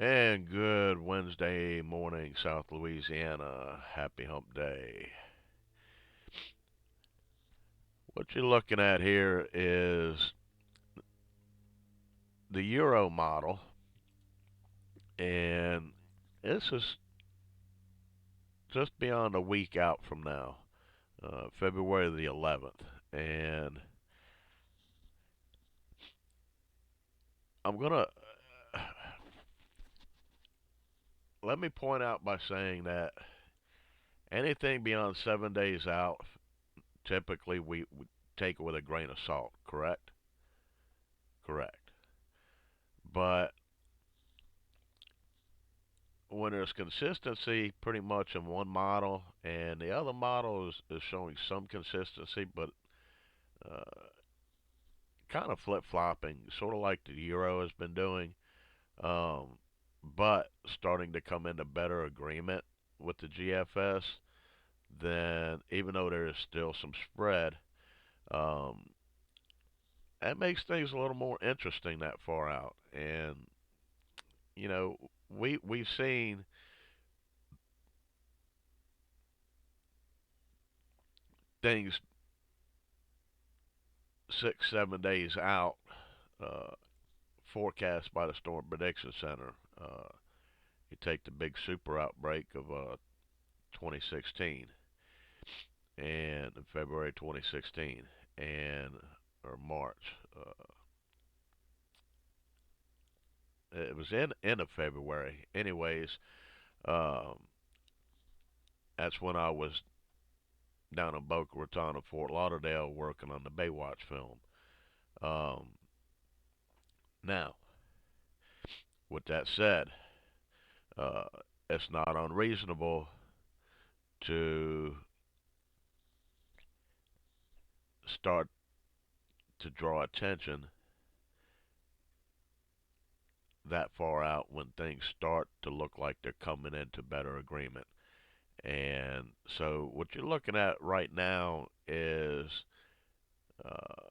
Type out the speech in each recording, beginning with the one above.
And good Wednesday morning, South Louisiana. Happy Hump Day. What you're looking at here is the Euro model, and this is just beyond a week out from now, February the 11th. And I'm going to let me point out by saying that anything beyond 7 days out, typically we take it with a grain of salt, correct? Correct. But when there's consistency pretty much in one model and the other model is showing some consistency but uh, kind of flip flopping, sort of like the Euro has been doing, um, but starting to come into better agreement with the GFS, then even though there is still some spread, um, that makes things a little more interesting that far out. And you know, we've seen things 6 7 days out uh, forecast by the Storm Prediction Center. You take the big super outbreak of 2016 and February 2016 and or March. It was in end of February. Anyways, um, that's when I was down in Boca Raton, Fort Lauderdale, working on the Baywatch film. Um, Now, with that said, uh, it's not unreasonable to start to draw attention that far out when things start to look like they're coming into better agreement. And so what you're looking at right now is uh,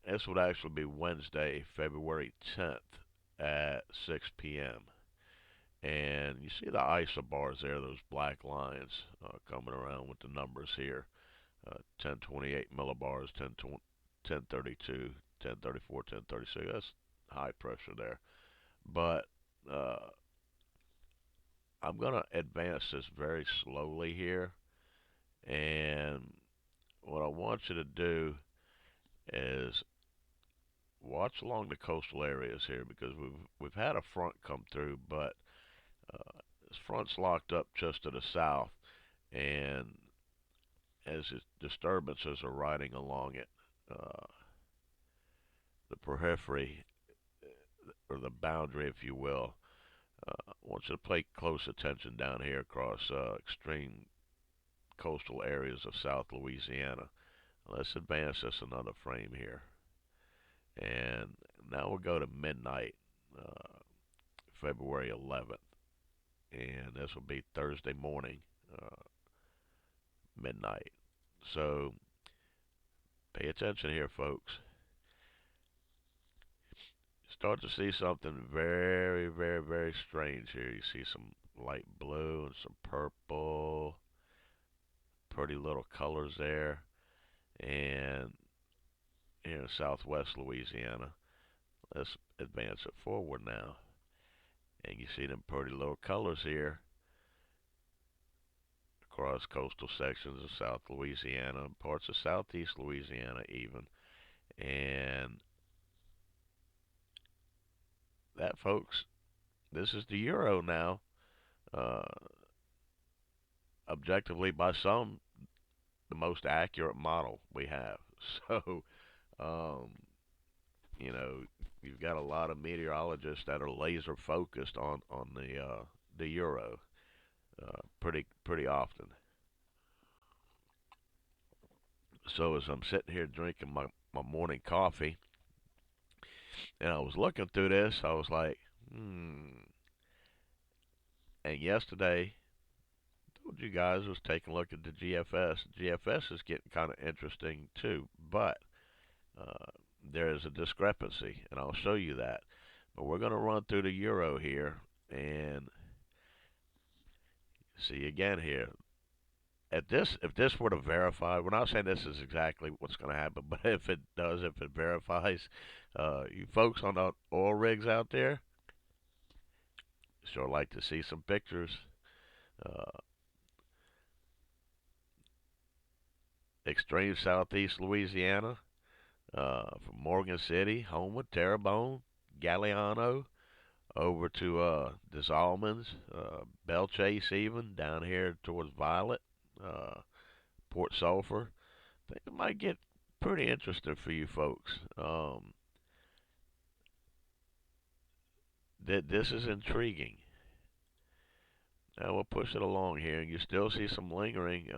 this would actually be Wednesday, February 10th at 6 p.m. And you see the isobars there, those black lines coming around with the numbers here. 1028 millibars, 1032, 1034, 1036. That's high pressure there. But uh, I'm going to advance this very slowly here. And what I want you to do is watch along the coastal areas here because we've had a front come through, but this front's locked up just to the south, and as its disturbances are riding along it, uh, the periphery or the boundary, if you will. I want you to pay close attention down here across extreme coastal areas of South Louisiana. Let's advance this another frame here. And now we'll go to midnight, February 11th. And this will be Thursday morning, uh, midnight. So pay attention here, folks. Start to see something very, very, very strange here. You see some light blue and some purple, pretty little colors there. And here in southwest Louisiana, let's advance it forward now. And you see them pretty little colors here across coastal sections of South Louisiana, parts of southeast Louisiana even. And that, folks, this is the Euro now. Uh, Objectively, by some, the most accurate model we have. So, um, you know, you've got a lot of meteorologists that are laser focused on the Euro pretty often. So as I'm sitting here drinking my morning coffee, and I was looking through this, I was like, hmm. And yesterday, I told you guys I was taking a look at the GFS. GFS is getting kind of interesting too, but uh, there is a discrepancy, and I'll show you that. But we're going to run through the euro here and see again here. If this were to verify, we're not saying this is exactly what's going to happen, but if it does, if it verifies, you folks on the oil rigs out there, sure like to see some pictures. Uh, Extreme Southeast Louisiana, from Morgan City, Homewood, Terrebonne, Galliano, over to Des Allemands, Belle Chase, even down here towards Violet, uh, Port Sulphur. I think it might get pretty interesting for you folks. This is intriguing. Now we'll push it along here, and you still see some lingering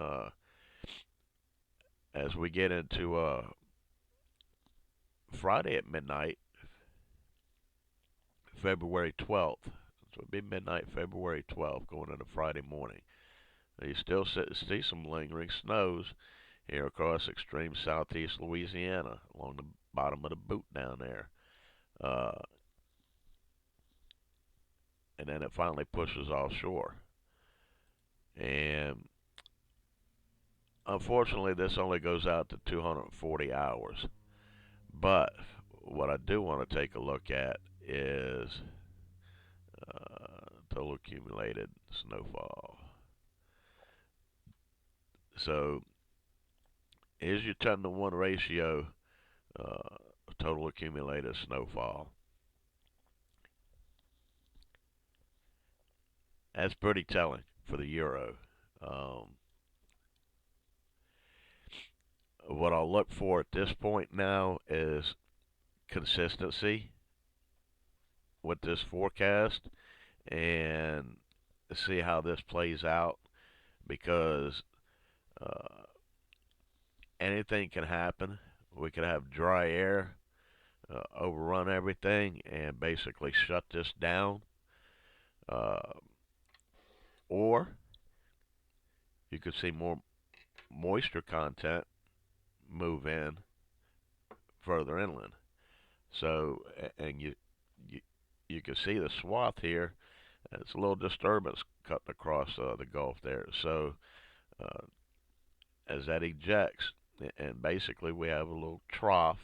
as we get into Friday at midnight, February 12th. So it'll be midnight, February 12th, going into Friday morning. Now you still see some lingering snows here across extreme southeast Louisiana along the bottom of the boot down there. Uh, and then it finally pushes offshore. And unfortunately, this only goes out to 240 hours. But what I do want to take a look at is total accumulated snowfall. So here's your 10 to 1 ratio uh, total accumulated snowfall. That's pretty telling for the euro. Um, what I'll look for at this point now is consistency with this forecast and see how this plays out because uh, anything can happen. We could have dry air overrun everything and basically shut this down, uh, or you could see more moisture content move in further inland. So, and you, you can see the swath here. It's a little disturbance cutting across the Gulf there. So, uh, as that ejects, and basically we have a little trough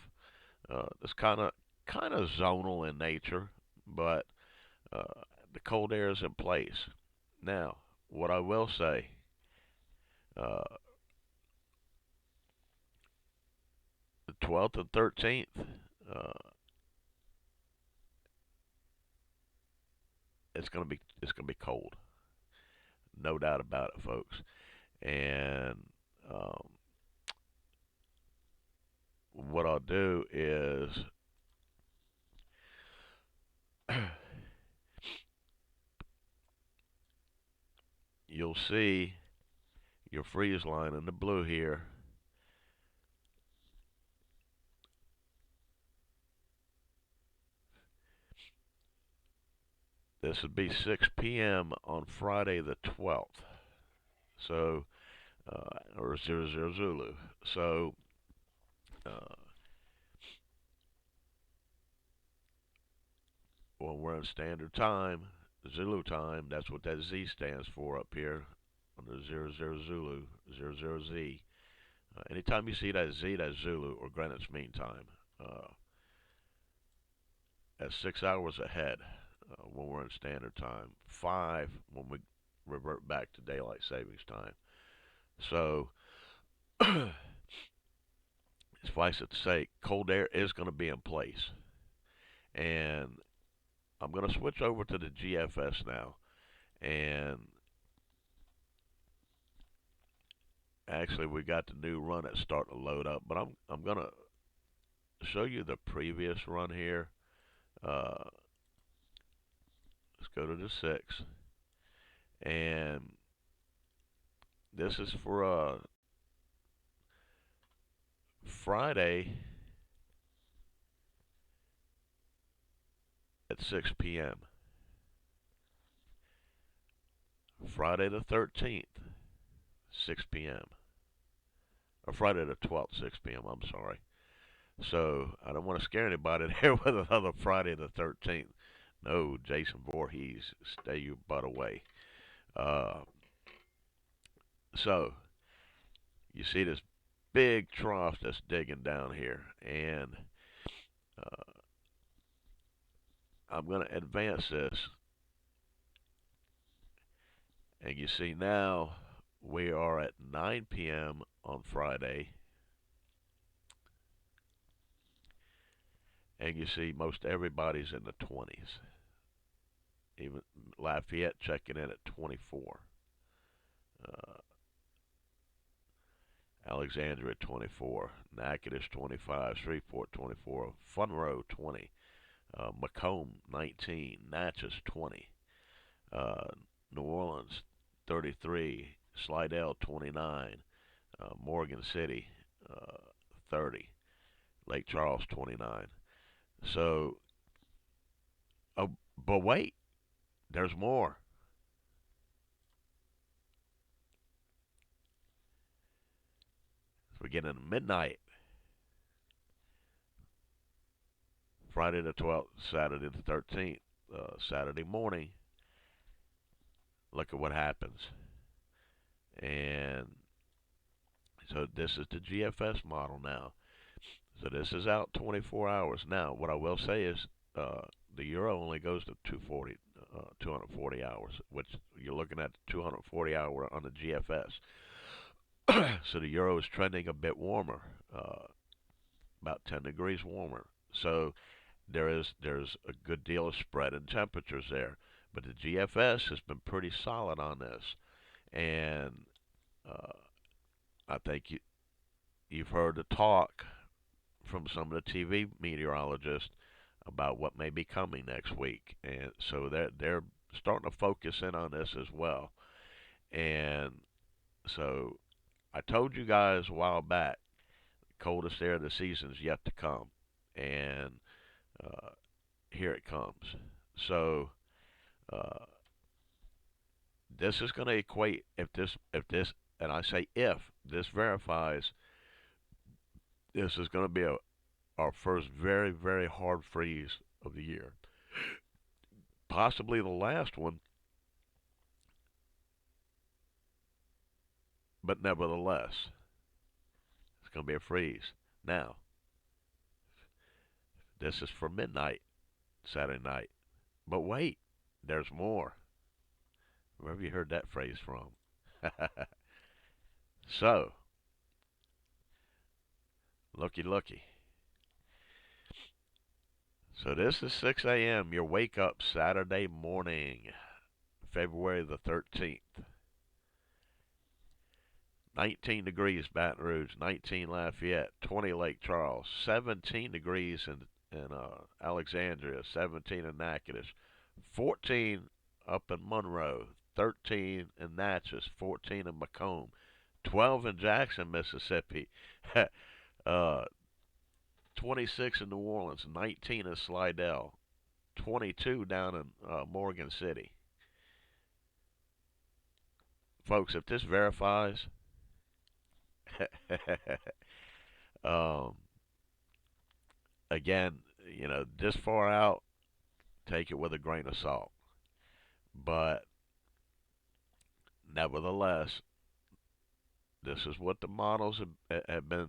that's kind of zonal in nature, but the cold air is in place. Now, what I will say, uh, the 12th and 13th, uh, it's gonna be cold, no doubt about it, folks. And um, what I'll do is you'll see your freeze line in the blue here. This would be 6 p.m. on Friday the 12th. So, or 00 Zulu. So, uh, when we're in standard time, Zulu time, that's what that Z stands for up here under 00 Zulu, 00Z. Anytime you see that Z, that's Zulu or Greenwich Mean Time. That's 6 hours ahead when we're in standard time. 5 when we revert back to daylight savings time. So, suffice it to say, cold air is going to be in place. And I'm going to switch over to the GFS now. And actually, we got the new run that's starting to load up. But I'm going to show you the previous run here. Let's go to the 6. And this is for Friday at 6 p.m. Friday the 13th, 6 p.m. Or Friday the 12th, 6 p.m. I'm sorry. So I don't want to scare anybody there with another Friday the 13th. No, Jason Voorhees, stay your butt away. Uh, so you see this big trough that's digging down here, and uh, I'm going to advance this, and you see now we are at 9 p.m. on Friday, and you see most everybody's in the 20s. Even Lafayette checking in at 24. Uh, Alexandria 24, Natchitoches 25, Shreveport 24, Funroe 20, Macomb 19, Natchez 20, uh, New Orleans 33, Slidell 29, Morgan City 30, Lake Charles 29. So, oh, but wait, there's more. We're getting to midnight, Friday the 12th, Saturday the 13th, Saturday morning. Look at what happens. And so this is the GFS model now. So this is out 24 hours. Now, what I will say is uh, the euro only goes to 240 hours, which you're looking at 240 hour on the GFS. So the euro is trending a bit warmer, about 10 degrees warmer. So there's a good deal of spread in temperatures there. But the GFS has been pretty solid on this, and uh, I think you've heard the talk from some of the TV meteorologists about what may be coming next week, and so they're starting to focus in on this as well. And so I told you guys a while back, the coldest air of the season is yet to come, and uh, here it comes. So uh, this is going to equate if this, and I say if this verifies, this is going to be our first very very hard freeze of the year, possibly the last one, but nevertheless, it's going to be a freeze. Now, this is for midnight Saturday night. But wait, there's more. Where have you heard that phrase from? So, looky looky. So this is 6 a.m. Your wake up Saturday morning, February the 13th. 19 degrees Baton Rouge, 19 Lafayette, 20 Lake Charles, 17 degrees in Alexandria, 17 in Natchitoches, 14 up in Monroe, 13 in Natchez, 14 in Macomb, 12 in Jackson, Mississippi, uh, 26 in New Orleans, 19 in Slidell, 22 down in Morgan City. Folks, if this verifies, um, again, this far out, take it with a grain of salt. But nevertheless, this is what the models have been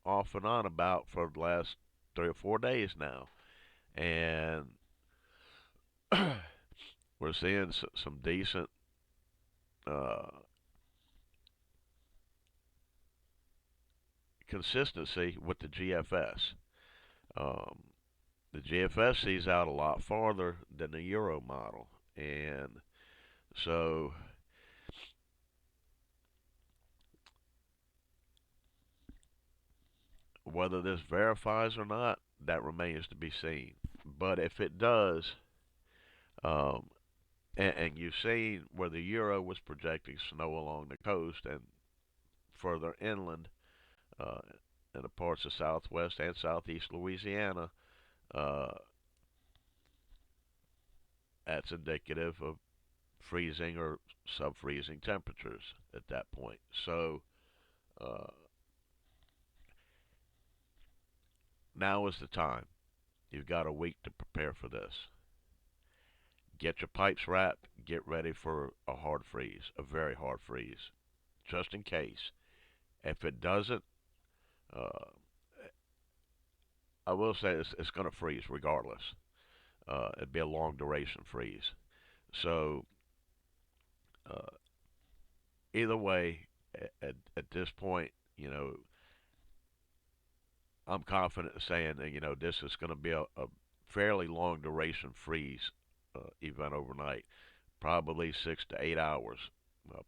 off and on about for the last 3 or 4 days now. And we're seeing some decent uh, consistency with the GFS. Um, the GFS sees out a lot farther than the Euro model. And so whether this verifies or not, that remains to be seen. But if it does, um, and you've seen where the Euro was projecting snow along the coast and further inland uh, in the parts of southwest and southeast Louisiana, uh, that's indicative of freezing or sub-freezing temperatures at that point. So uh, now is the time. You've got a week to prepare for this. Get your pipes wrapped. Get ready for a hard freeze, a very hard freeze, just in case. If it doesn't, uh, I will say it's going to freeze regardless. It'd be a long duration freeze. So uh, either way, at this point, you know, I'm confident in saying that this is going to be a fairly long duration freeze event overnight, probably 6 to 8 hours,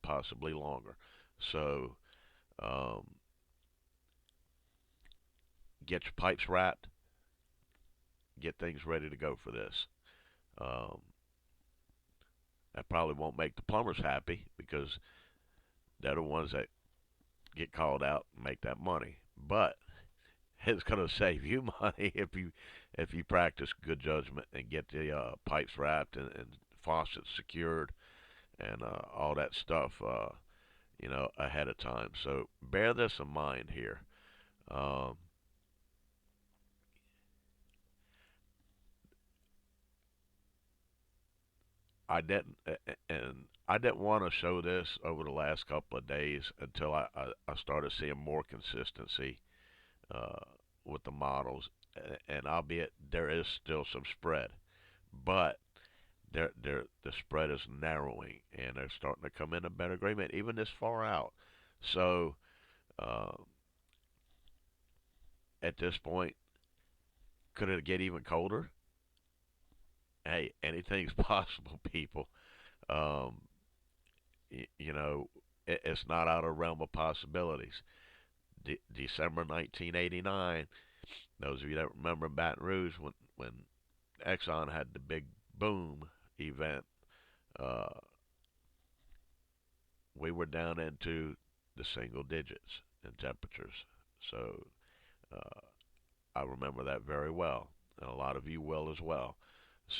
possibly longer. So um, get your pipes wrapped, get things ready to go for this. Um, that probably won't make the plumbers happy because they're the ones that get called out and make that money. But it's going to save you money if you practice good judgment and get the pipes wrapped and faucets secured and all that stuff, ahead of time. So bear this in mind here. Um, I didn't, and I didn't want to show this over the last couple of days until I started seeing more consistency uh, with the models, and albeit there is still some spread, but the spread is narrowing, and they're starting to come in a better agreement, even this far out. So uh, at this point, could it get even colder? Hey, anything's possible, people. Um, you know, it's not out of realm of possibilities. December 1989. Those of you that remember Baton Rouge when Exxon had the big boom event, uh, we were down into the single digits in temperatures. So uh, I remember that very well, and a lot of you will as well.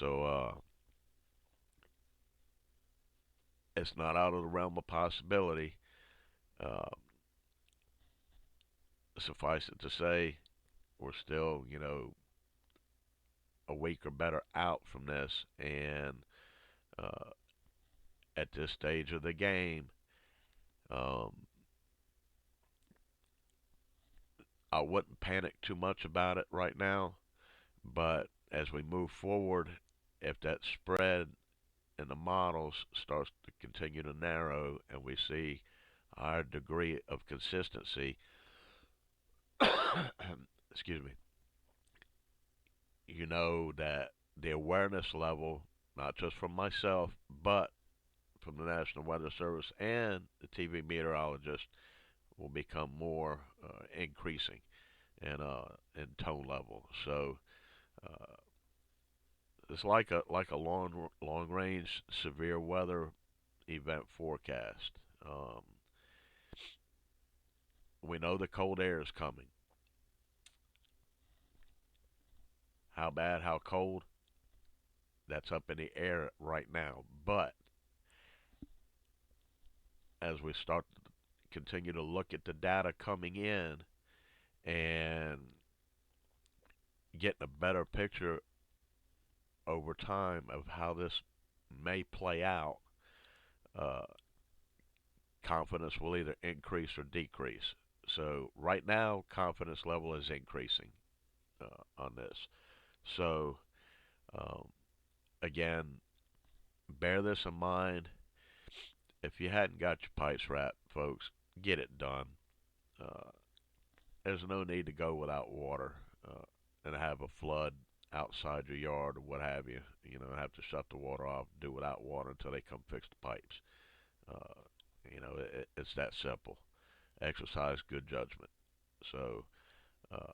So it's not out of the realm of possibility. Uh, Suffice it to say, we're still, a week or better out from this, and uh, at this stage of the game, um, I wouldn't panic too much about it right now. But as we move forward, if that spread in the models starts to continue to narrow and we see our degree of consistency, excuse me, you know that the awareness level, not just from myself, but from the National Weather Service and the TV meteorologist, will become more increasing in tone level. So uh, it's like a long range severe weather event forecast. Um, we know the cold air is coming. How bad, how cold, that's up in the air right now. But as we start to continue to look at the data coming in and getting a better picture over time of how this may play out, uh, confidence will either increase or decrease. So right now, confidence level is increasing on this. So um, again, bear this in mind. If you hadn't got your pipes wrapped, folks, get it done. Uh, there's no need to go without water and have a flood outside your yard or what have you. Have to shut the water off, do without water until they come fix the pipes. Uh, it's that simple. Exercise good judgment. So, uh,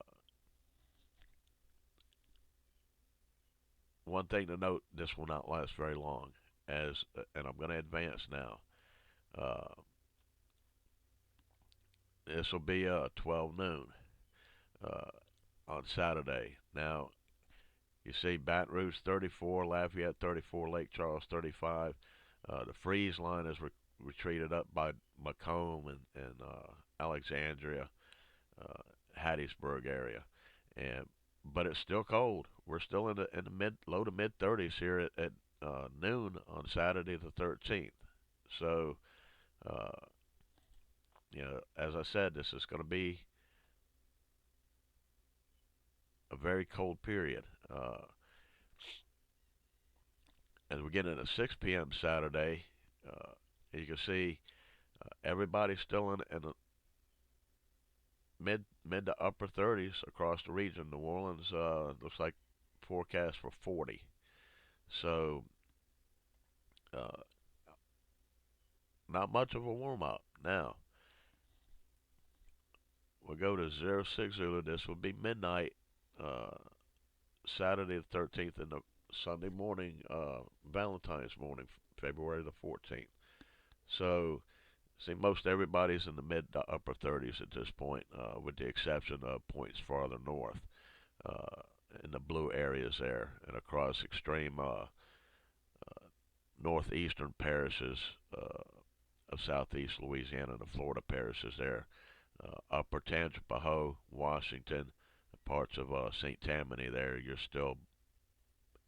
one thing to note: this will not last very long. And I'm going to advance now. Uh, this will be 12 noon uh, on Saturday. Now, you see Baton Rouge 34, Lafayette 34, Lake Charles 35. The freeze line is retreated up by Macomb and Alexandria, Hattiesburg area. And but it's still cold. We're still in the mid low to mid 30s here at noon on Saturday the 13th. So, uh, as I said, this is going to be a very cold period. As we get into 6 p.m. Saturday, uh, you can see everybody's still in the mid to upper 30s across the region. New Orleans looks like forecast for 40. So, uh, not much of a warm up. Now, we'll go to 06 Zulu. This will be midnight, uh, Saturday the 13th, and the Sunday morning, Valentine's morning, February the 14th. So, see, most everybody's in the mid to upper 30s at this point, with the exception of points farther north, uh, in the blue areas there, and across extreme northeastern parishes of southeast Louisiana and the Florida parishes there, upper Tangipahoa, Washington, parts of St. Tammany there, you're still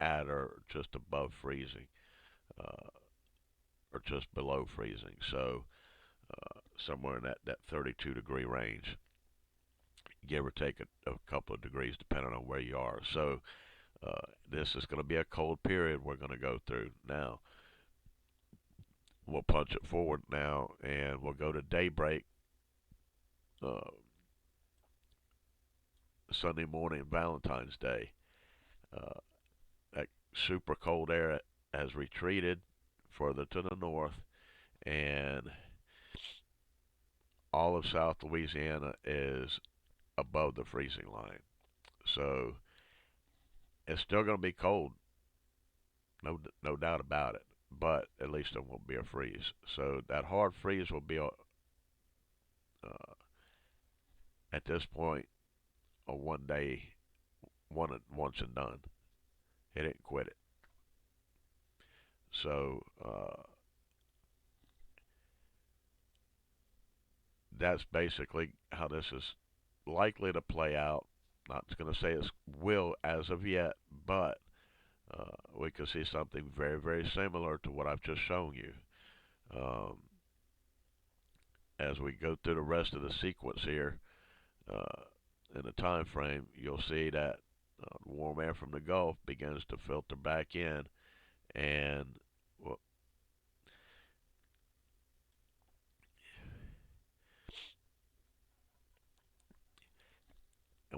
at or just above freezing, uh, or just below freezing. So somewhere in that 32-degree range, give or take a couple of degrees depending on where you are. So this is going to be a cold period we're going to go through. Now, we'll punch it forward now, and we'll go to daybreak uh, Sunday morning, Valentine's Day. Uh, that super cold air has retreated further to the north, and all of South Louisiana is above the freezing line. So it's still going to be cold, no doubt about it. But at least it won't be a freeze. So that hard freeze will be at this point a one day, once and done. It didn't quit it. So that's basically how this is likely to play out. Not going to say it will as of yet, but we could see something very, very similar to what I've just shown you. Um, as we go through the rest of the sequence here, uh, in the time frame, you'll see that warm air from the Gulf begins to filter back in, and well,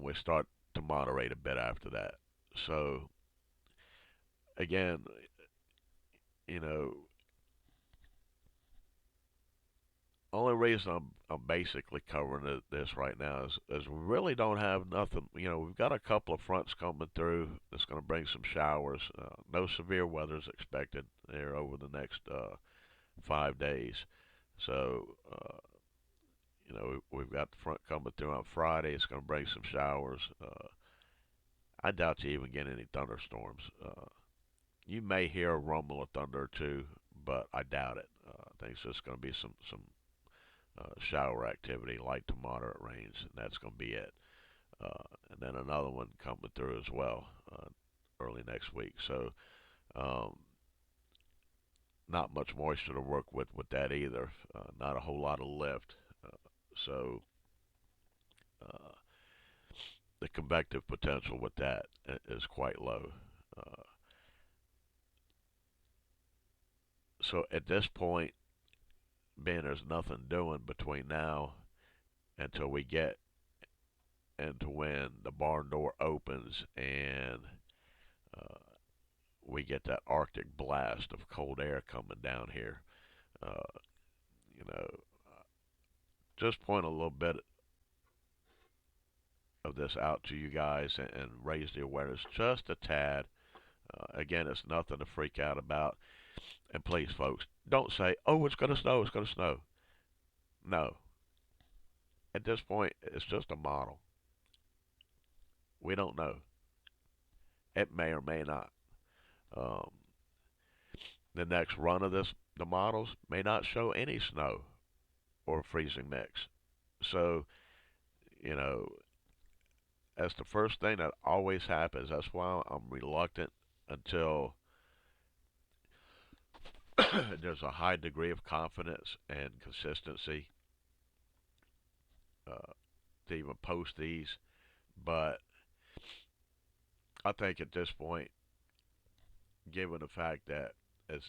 we start to moderate a bit after that. So again, you know, only reason I'm basically covering this right now is we really don't have nothing. We've got a couple of fronts coming through that's going to bring some showers. No severe weather is expected there over the next 5 days. So we've got the front coming through on Friday. It's going to bring some showers. I doubt you even get any thunderstorms. You may hear a rumble of thunder or two, but I doubt it. I think it's just going to be some shower activity, light to moderate rains, and that's going to be it. And then another one coming through as well early next week. So um, not much moisture to work with that either. Not a whole lot of lift. So uh, the convective potential with that is quite low. Uh, so at this point, being there's nothing doing between now until we get into when the barn door opens and uh, we get that Arctic blast of cold air coming down here. Uh, you know, just point a little bit of this out to you guys and raise the awareness just a tad. Again, it's nothing to freak out about. And please, folks, don't say, "Oh, it's going to snow. It's going to snow." No. At this point, it's just a model. We don't know. It may or may not. Um, the next run of the models may not show any snow or freezing mix. So, you know, that's the first thing that always happens. That's why I'm reluctant until there's a high degree of confidence and consistency uh, to even post these. But I think at this point, given the fact that as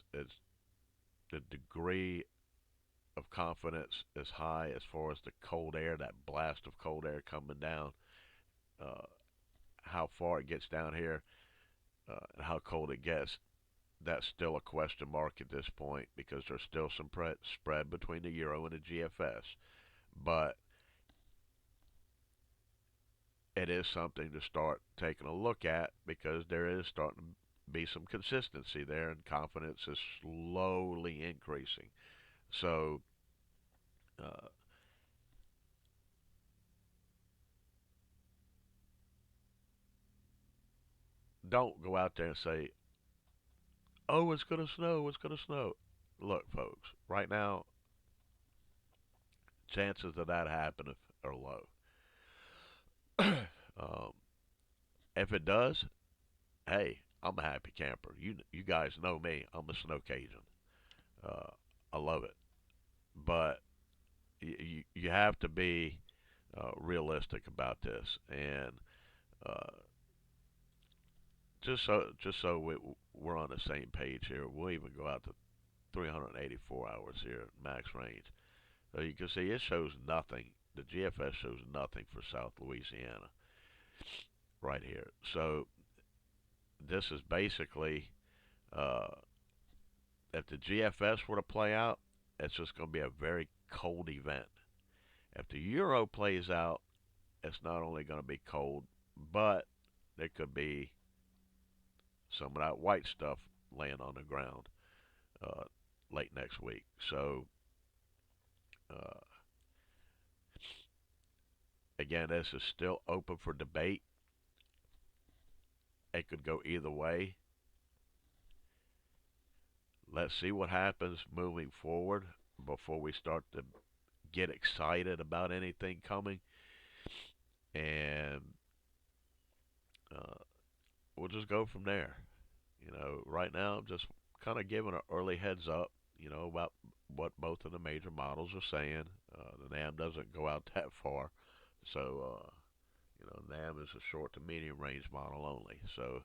the degree of confidence is high as far as the cold air, that blast of cold air coming down, uh, how far it gets down here, and how cold it gets, that's still a question mark at this point because there's still some spread between the euro and the GFS. But it is something to start taking a look at because there is starting to be some consistency there and confidence is slowly increasing. So uh, don't go out there and say, "Oh, it's going to snow. It's going to snow." Look, folks, right now, chances of that happening are low. um, if it does, hey, I'm a happy camper. You guys know me. I'm a snow Cajun. Uh, I love it, but you have to be realistic about this, and uh, just so we're on the same page here, we'll even go out to 384 hours here max range. So you can see it shows nothing. The GFS shows nothing for South Louisiana right here. So this is basically, uh, if the GFS were to play out, it's just going to be a very cold event. If the Euro plays out, it's not only going to be cold, but there could be some of that white stuff laying on the ground uh, late next week. So uh, again, this is still open for debate. It could go either way. Let's see what happens moving forward before we start to get excited about anything coming, and uh, we'll just go from there. Right now I'm just kind of giving an early heads up, about what both of the major models are saying. The NAM doesn't go out that far, so NAM is a short to medium range model only. So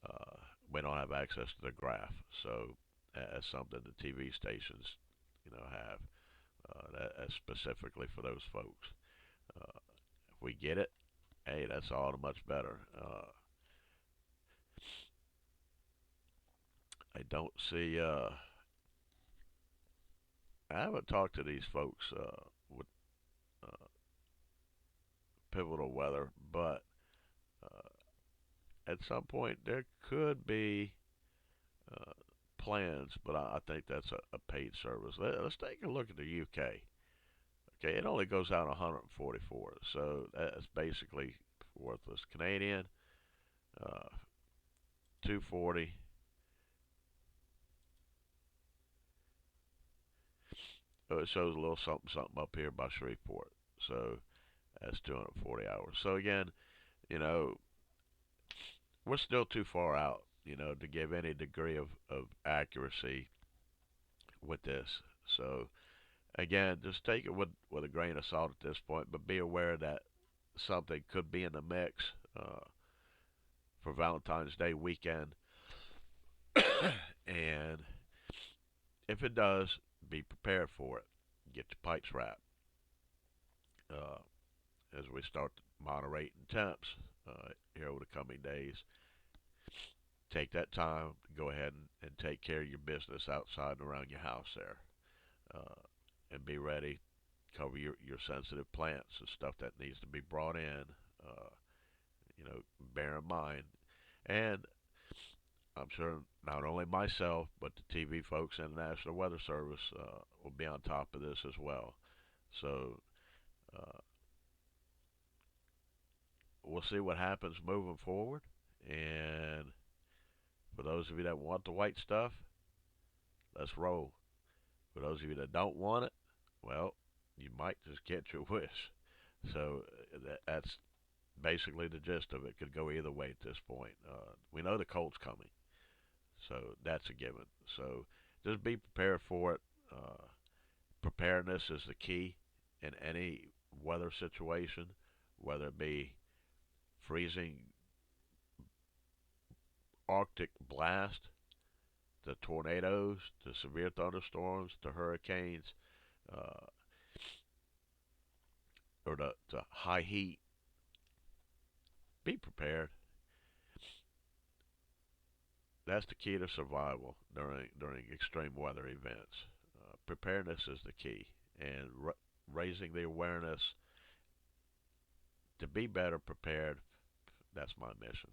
uh, we don't have access to the graph. So that's something the TV stations, have. That's specifically for those folks. If we get it, hey, that's all the much better. I don't see. I haven't talked to these folks with uh, pivotal weather, but uh, at some point there could be uh, plans, but I think that's a paid service. Let's take a look at the UK. Okay, it only goes out 144, so that's basically worthless. Canadian, uh, 240. Oh, it shows a little something something up here by Shreveport, so that's 240 hours. So again, you know, we're still too far out, to give any degree of accuracy with this. So again, just take it with a grain of salt at this point, but be aware that something could be in the mix uh, for Valentine's Day weekend, and if it does, be prepared for it. Get your pipes wrapped uh, as we start moderating temps here over the coming days. Take that time to go ahead and take care of your business outside and around your house there, uh, and be ready. Cover your sensitive plants and stuff that needs to be brought in. Uh, bear in mind, and I'm sure not only myself but the TV folks and the National Weather Service will be on top of this as well. So uh, we'll see what happens moving forward. And for those of you that want the white stuff, let's roll. For those of you that don't want it, well, you might just get your wish. So that's basically the gist of it. Could go either way at this point. We know the cold's coming, so that's a given. So just be prepared for it. Uh, Preparedness is the key in any weather situation, whether it be freezing Arctic blast, the tornadoes, the severe thunderstorms, the hurricanes, uh, or the high heat. Be prepared. That's the key to survival during extreme weather events. Preparedness is the key, and raising the awareness to be better prepared. That's my mission.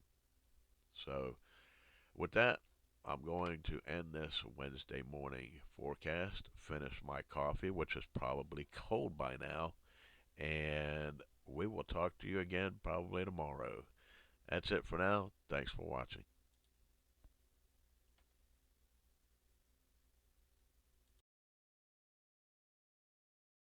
So, with that, I'm going to end this Wednesday morning forecast, finish my coffee, which is probably cold by now, and we will talk to you again probably tomorrow. That's it for now. Thanks for watching.